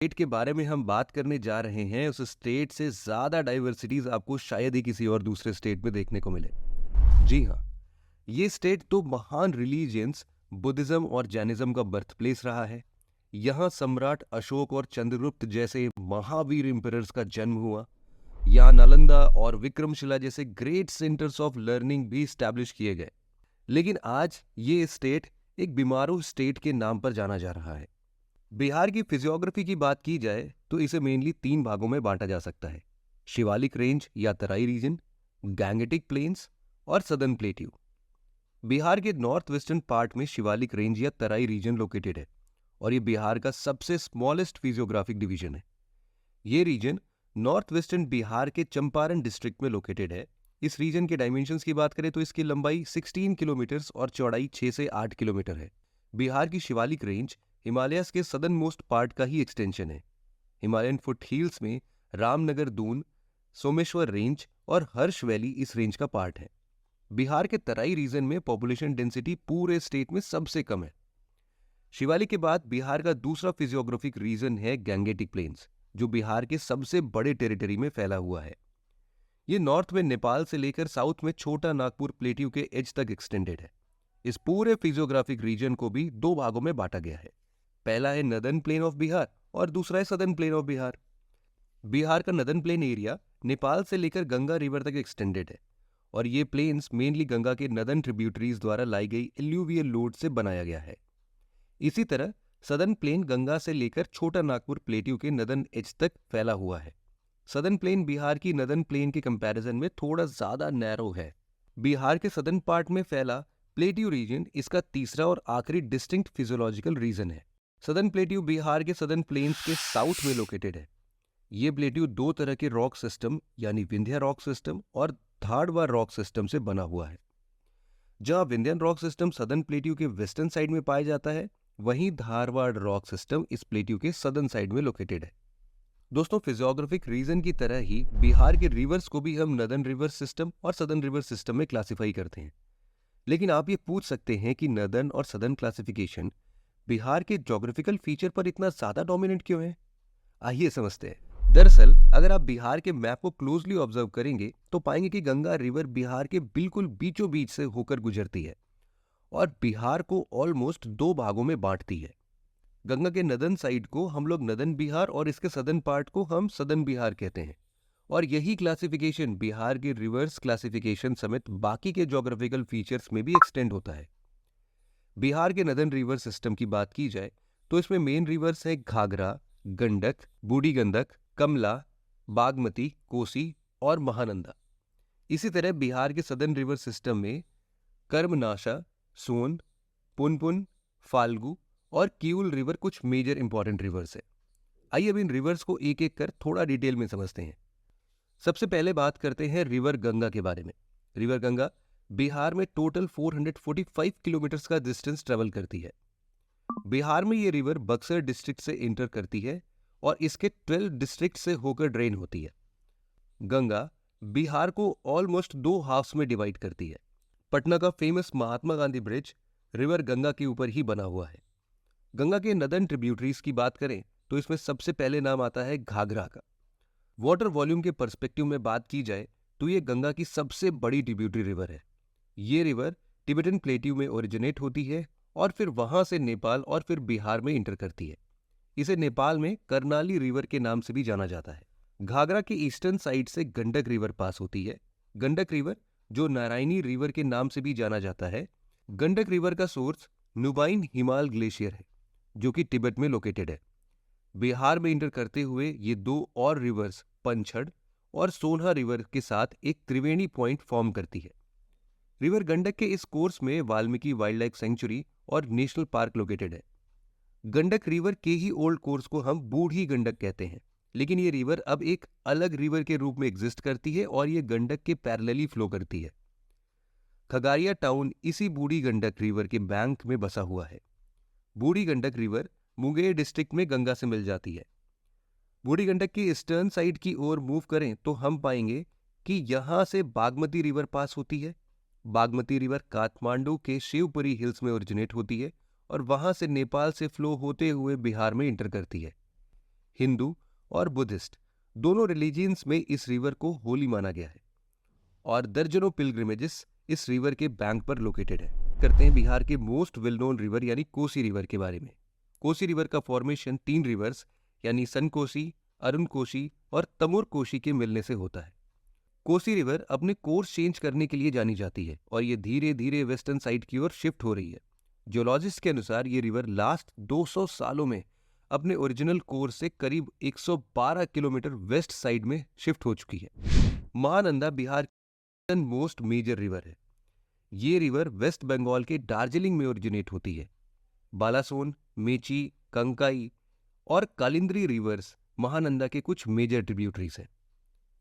State के बारे में हम बात करने जा रहे हैं, उस स्टेट से ज़्यादा डाइवर्सिटीज आपको शायद ही किसी और दूसरे स्टेट में देखने को मिले। जी हाँ, ये स्टेट तो महान रिलीजियंस बुद्धिज्म और जैनिज्म का बर्थ प्लेस रहा है। यहाँ सम्राट अशोक और चंद्रगुप्त जैसे महावीर एम्परर्स का जन्म हुआ। यहाँ नालंदा और विक्रमशिला जैसे ग्रेट सेंटर्स ऑफ लर्निंग भी स्टैब्लिश किए गए। लेकिन आज ये स्टेट एक बीमारू स्टेट के नाम पर जाना जा रहा है। बिहार की फिजियोग्राफी की बात की जाए तो इसे मेनली 3 भागों में बांटा जा सकता है: शिवालिक रेंज या तराई रीजन, गैंगेटिक प्लेन्स और सदर्न प्लेट्यू। बिहार के नॉर्थ वेस्टर्न पार्ट में शिवालिक रेंज या तराई रीजन लोकेटेड है और ये बिहार का सबसे स्मॉलेस्ट फिजियोग्राफिक डिवीजन है। ये रीजन नॉर्थ वेस्टर्न बिहार के चंपारण डिस्ट्रिक्ट में लोकेटेड है। इस रीजन के डायमेंशंस की बात करें तो इसकी लंबाई 16 किलोमीटर और चौड़ाई 6 से 8 किलोमीटर है। बिहार की शिवालिक रेंज हिमालयस के सदर्न मोस्ट पार्ट का ही एक्सटेंशन है। हिमालयन फुट हिल्स में रामनगर दून, सोमेश्वर रेंज और हर्ष वैली इस रेंज का पार्ट है। बिहार के तराई रीजन में पॉपुलेशन डेंसिटी पूरे स्टेट में सबसे कम है। शिवालिक के बाद बिहार का दूसरा फिजियोग्राफिक रीजन है गैंगेटिक प्लेन्स, जो बिहार के सबसे बड़े टेरिटरी में फैला हुआ है। ये नॉर्थ में नेपाल से लेकर साउथ में छोटा नागपुर प्लेट्यू के एज तक एक्सटेंडेड है। इस पूरे फिजियोग्राफिक रीजन को भी 2 भागों में बांटा गया है। पहला है नदर्न प्लेन ऑफ बिहार और दूसरा है southern plain of Bihar. Bihar का नदर्न प्लेन एरिया नेपाल से लेकर गंगा रिवर तक एक्सटेंडेड है और ये प्लेन्स मेनली गंगा के नदर्न ट्रिब्यूटरीज द्वारा लाई गई एल्यूवियल लोड से बनाया गया है। इसी तरह सदर्न प्लेन गंगा से लेकर छोटा नागपुर प्लेट्यू के नदर्न एज तक फैला हुआ है। सदर्न प्लेन बिहार की नदर्न प्लेन के कंपैरिजन में थोड़ा ज्यादा नैरो है। बिहार के सदर्न पार्ट में फैला प्लेट्यू रीजन इसका तीसरा और आखिरी डिस्टिंक्ट फिजियोलॉजिकल रीजन है। सदर्न प्लेट्यू बिहार के सदर्न प्लेन्स के साउथ में लोकेटेड है। ये प्लेट्यू 2 तरह के रॉक सिस्टम यानी विंध्या रॉक सिस्टम और धारवाड़ रॉक सिस्टम से बना हुआ है। जहां Vindhyan rock system southern plateau के वेस्टर्न साइड में पाया जाता है, वहीं धारवाड़ रॉक सिस्टम इस प्लेट्यू के सदर्न साइड में लोकेटेड है। दोस्तों, फिजियोग्राफिक रीजन की तरह ही बिहार के रिवर्स को भी हम नदर्न रिवर सिस्टम और सदर्न रिवर सिस्टम में क्लासिफाई करते हैं। लेकिन आप ये पूछ सकते हैं कि नदर्न और सदर्न क्लासिफिकेशन बिहार के ज्योग्राफिकल फीचर पर इतना ज्यादा डोमिनेंट क्यों है? आइए समझते हैं। दरअसल अगर आप बिहार के मैप को क्लोजली ऑब्जर्व करेंगे तो पाएंगे कि गंगा रिवर बिहार के बिल्कुल बीचों बीच से होकर गुजरती है और बिहार को ऑलमोस्ट 2 भागों में बांटती है। गंगा के नदर्न साइड को हम लोग नदर्न बिहार और इसके सदर्न पार्ट को हम सदर्न बिहार कहते हैं और यही क्लासिफिकेशन बिहार के रिवर्स क्लासिफिकेशन समेत बाकी के ज्योग्राफिकल फीचर्स में भी एक्सटेंड होता है। बिहार के नदर्न रिवर सिस्टम की बात की जाए तो इसमें मेन रिवर्स है घाघरा, गंडक, बूढ़ी गंडक, कमला, बागमती, कोसी और महानंदा। इसी तरह बिहार के सदर्न रिवर सिस्टम में कर्मनाशा, सोन, पुनपुन, फाल्गु और किऊल रिवर कुछ मेजर इंपॉर्टेंट रिवर्स है। आइए अब इन रिवर्स को एक एक कर थोड़ा डिटेल में समझते हैं। सबसे पहले बात करते हैं रिवर गंगा के बारे में। रिवर गंगा बिहार में टोटल 445 किलोमीटर का डिस्टेंस ट्रेवल करती है। बिहार में ये रिवर बक्सर डिस्ट्रिक्ट से इंटर करती है और इसके 12 डिस्ट्रिक्ट से होकर ड्रेन होती है। गंगा बिहार को ऑलमोस्ट 2 हाफ्स में डिवाइड करती है। पटना का famous Mahatma Gandhi bridge river Ganga के ऊपर ही बना हुआ है। गंगा के नदर्न ट्रिब्यूटरीज की बात करें तो इसमें सबसे पहले नाम आता है घाघरा का। वाटर वॉल्यूम के पर्सपेक्टिव में बात की जाए तो ये गंगा की सबसे बड़ी ट्रिब्यूटरी रिवर है। ये रिवर टिबेटन प्लेट्यू में ओरिजिनेट होती है और फिर वहां से नेपाल और फिर बिहार में इंटर करती है। इसे नेपाल में कर्नाली रिवर के नाम से भी जाना जाता है। घाघरा के ईस्टर्न साइड से गंडक रिवर पास होती है। गंडक रिवर, जो नारायणी रिवर के नाम से भी जाना जाता है, गंडक रिवर का सोर्स नुबाइन हिमाल ग्लेशियर है जो कि तिब्बत में लोकेटेड है। बिहार में इंटर करते हुए ये 2 और रिवर्स पंचड़ और सोनहा रिवर के साथ एक त्रिवेणी पॉइंट फॉर्म करती है। रिवर गंडक के इस कोर्स में वाल्मीकि वाइल्ड लाइफ सेंचुरी और नेशनल पार्क लोकेटेड है। गंडक रिवर के ही ओल्ड कोर्स को हम बूढ़ी गंडक कहते हैं, लेकिन ये रिवर अब एक अलग रिवर के रूप में एग्जिस्ट करती है और ये गंडक के पैरेलली फ्लो करती है। खगारिया टाउन इसी बूढ़ी गंडक रिवर के बैंक में बसा हुआ है। बूढ़ी गंडक रिवर मुंगेर डिस्ट्रिक्ट में गंगा से मिल जाती है। बूढ़ी गंडक की ईस्टर्न साइड की ओर मूव करें तो हम पाएंगे कि यहां से बागमती रिवर पास होती है। बागमती रिवर काठमांडू के शिवपुरी हिल्स में ओरिजिनेट होती है और वहां से नेपाल से फ्लो होते हुए बिहार में इंटर करती है। हिंदू और बुद्धिस्ट दोनों रिलीजियंस में इस रिवर को होली माना गया है और दर्जनों पिलग्रिमेजेस इस रिवर के बैंक पर लोकेटेड है। करते हैं बिहार के मोस्ट वेल नोन रिवर यानी कोसी रिवर के बारे में। कोसी रिवर का फॉर्मेशन 3 रिवर्स यानी सन कोसी, अरुण कोसी और तमोर कोसी के मिलने से होता है। कोसी रिवर अपने कोर्स चेंज करने के लिए जानी जाती है और ये धीरे धीरे वेस्टर्न साइड की ओर शिफ्ट हो रही है। जियोलॉजिस्ट के अनुसार ये रिवर लास्ट 200 सालों में अपने ओरिजिनल कोर्स से करीब 112 किलोमीटर वेस्ट साइड में शिफ्ट हो चुकी है। महानंदा बिहार की मोस्ट मेजर रिवर है। ये रिवर वेस्ट बंगाल के दार्जिलिंग में ओरिजिनेट होती है। बालासोन, मेची, कंकाई और कालिंद्री रिवर्स महानंदा के कुछ मेजर ट्रिब्यूटरीज हैं।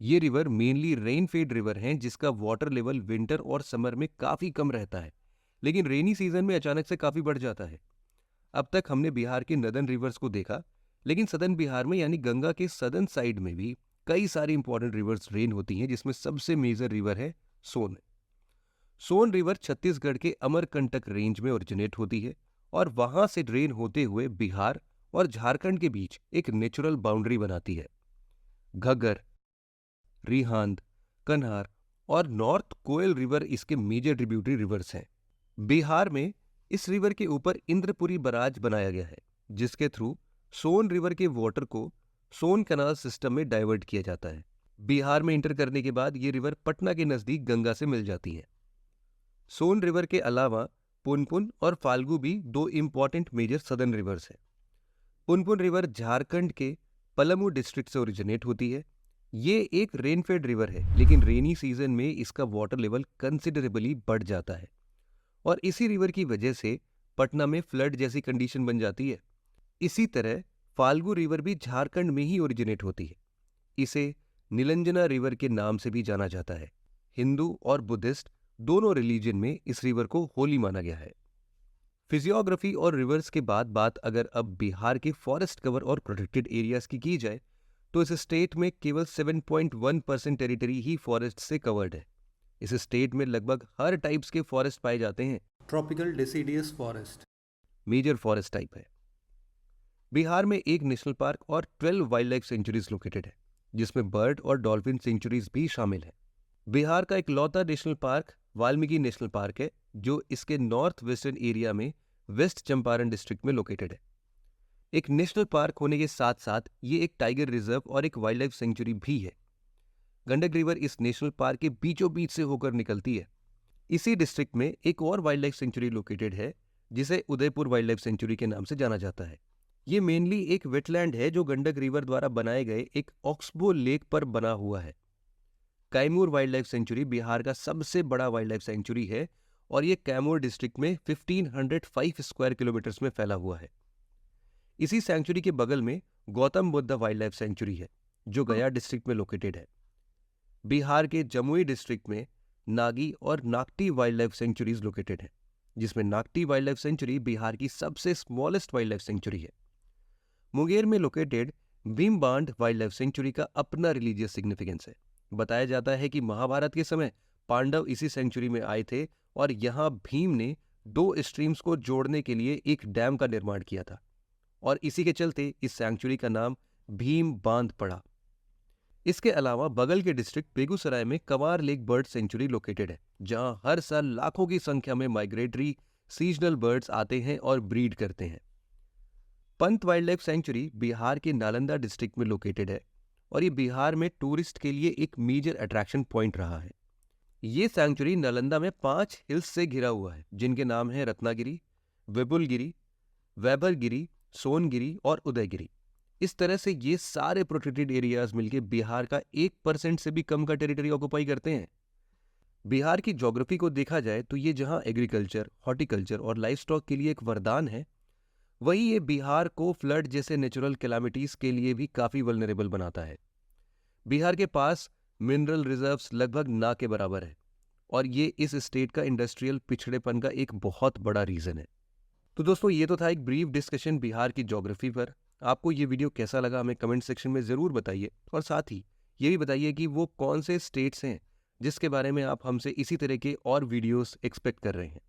ये river mainly rain fed river हैं जिसका वाटर लेवल विंटर और समर में काफी कम रहता है, लेकिन रेनी सीजन में अचानक से काफी बढ़ जाता है। अब तक हमने बिहार के नदर्न रिवर्स को देखा, लेकिन सदर्न बिहार में यानी गंगा के सदर्न साइड में भी कई सारी इंपॉर्टेंट रिवर्स ड्रेन होती हैं, जिसमें सबसे मेजर रिवर है सोन। सोन रिवर छत्तीसगढ़ के अमरकंटक रेंज में ओरिजिनेट होती है और वहां से ड्रेन होते हुए बिहार और झारखंड के बीच एक नेचुरल बाउंड्री बनाती है। घग्गर, रिहांद, कन्हार और नॉर्थ कोयल रिवर इसके मेजर ट्रिब्यूटरी रिवर्स हैं। बिहार में इस रिवर के ऊपर इंद्रपुरी बराज बनाया गया है, जिसके थ्रू सोन रिवर के वाटर को सोन कैनाल सिस्टम में डाइवर्ट किया जाता है। बिहार में इंटर करने के बाद ये रिवर पटना के नजदीक गंगा से मिल जाती है। सोन रिवर के अलावा पुनपुन और फाल्गु भी 2 इंपॉर्टेंट मेजर सदर्न रिवर्स हैं। पुनपुन रिवर झारखंड के पलामू डिस्ट्रिक्ट से ओरिजिनेट होती है। ये एक रेनफेड रिवर है, लेकिन रेनी सीजन में इसका वाटर लेवल कंसिडरेबली बढ़ जाता है और इसी रिवर की वजह से पटना में फ्लड जैसी कंडीशन बन जाती है। इसी तरह फाल्गु रिवर भी झारखंड में ही ओरिजिनेट होती है। इसे नीलंजना रिवर के नाम से भी जाना जाता है। हिंदू और बुद्धिस्ट दोनों रिलीजन में इस रिवर को होली माना गया है। फिजियोग्राफी और रिवर्स के बाद बात अगर अब बिहार के फॉरेस्ट कवर और प्रोटेक्टेड एरियाज की जाए तो इस स्टेट में केवल 7.1% टेरिटरी ही फॉरेस्ट से कवर्ड है। इस स्टेट में लगभग हर टाइप्स के फॉरेस्ट पाए जाते हैं। Tropical deciduous forest major forest type है। बिहार में एक नेशनल पार्क और 12 वाइल्ड लाइफ सेंचुरीज लोकेटेड है, जिसमें बर्ड और डॉल्फिन सेंचुरीज भी शामिल है। बिहार का इकलौता national park Valmiki national park है, जो इसके नॉर्थ वेस्टर्न एरिया में वेस्ट चंपारण डिस्ट्रिक्ट में लोकेटेड है। एक नेशनल पार्क होने के साथ साथ ये एक टाइगर रिजर्व और एक वाइल्ड लाइफ सेंचुरी भी है। गंडक रिवर इस नेशनल पार्क के बीचों बीच से होकर निकलती है। इसी डिस्ट्रिक्ट में एक और वाइल्ड लाइफ सेंचुरी लोकेटेड है, जिसे उदयपुर वाइल्ड लाइफ सेंचुरी के नाम से जाना जाता है। ये मेनली एक वेटलैंड है जो गंडक रिवर द्वारा बनाए गए एक ऑक्सबो लेक पर बना हुआ है। Kaimur wild life sanctuary Bihar का सबसे बड़ा वाइल्ड लाइफ सेंचुरी है और ये कैमूर डिस्ट्रिक्ट में 1505 स्क्वायर किलोमीटर्स में फैला हुआ है। इसी सेंचुरी के बगल में Gautam Buddha wild life sanctuary है, जो गया डिस्ट्रिक्ट में लोकेटेड है। बिहार के जमुई डिस्ट्रिक्ट में नागी और Nakti wild life sanctuaries located है, जिसमें Nakti wild life sanctuary Bihar की सबसे स्मॉलेस्ट वाइल्ड लाइफ सेंचुरी है। मुंगेर में located Bhimbandh wild life sanctuary का अपना रिलीजियस सिग्निफिकेंस है। बताया जाता है कि महाभारत के समय पांडव इसी सेंचुरी में आए थे और यहाँ भीम ने 2 स्ट्रीम्स को जोड़ने के लिए एक डैम का निर्माण किया था और इसी के चलते इस सेंचुरी का नाम भीम बांध पड़ा। इसके अलावा बगल के डिस्ट्रिक्ट बेगूसराय में कंवार लेक बर्ड सेंचुरी लोकेटेड है, जहां हर साल लाखों की संख्या में माइग्रेटरी सीजनल बर्ड्स आते हैं और ब्रीड करते हैं। Pant wild life sanctuary Bihar के नालंदा डिस्ट्रिक्ट में लोकेटेड है और ये बिहार में टूरिस्ट के लिए एक मेजर अट्रैक्शन पॉइंट रहा है। ये सेंचुरी नालंदा में 5 हिल्स से घिरा हुआ है, जिनके नाम हैं रत्नागिरी, विपुलगिरी, वैभरगिरी, सोनगिरी और उदयगिरी। इस तरह से ये सारे प्रोटेक्टेड एरियाज मिलकर बिहार का 1% से भी कम का टेरिटरी ऑक्युपाई करते हैं। बिहार की ज्योग्राफी को देखा जाए तो ये जहां एग्रीकल्चर, हॉर्टिकल्चर और लाइफ स्टॉक के लिए एक वरदान है, वहीं ये बिहार को फ्लड जैसे नेचुरल कैलामिटीज के लिए भी काफी वल्नरेबल बनाता है। बिहार के पास मिनरल रिजर्व्स लगभग ना के बराबर है और ये इस स्टेट का इंडस्ट्रियल पिछड़ेपन का एक बहुत बड़ा रीजन है। तो दोस्तों, ये तो था एक ब्रीफ डिस्कशन बिहार की ज्योग्राफी पर। आपको ये वीडियो कैसा लगा हमें कमेंट सेक्शन में ज़रूर बताइए और साथ ही ये भी बताइए कि वो कौन से स्टेट्स हैं जिसके बारे में आप हमसे इसी तरह के और वीडियोस एक्सपेक्ट कर रहे हैं।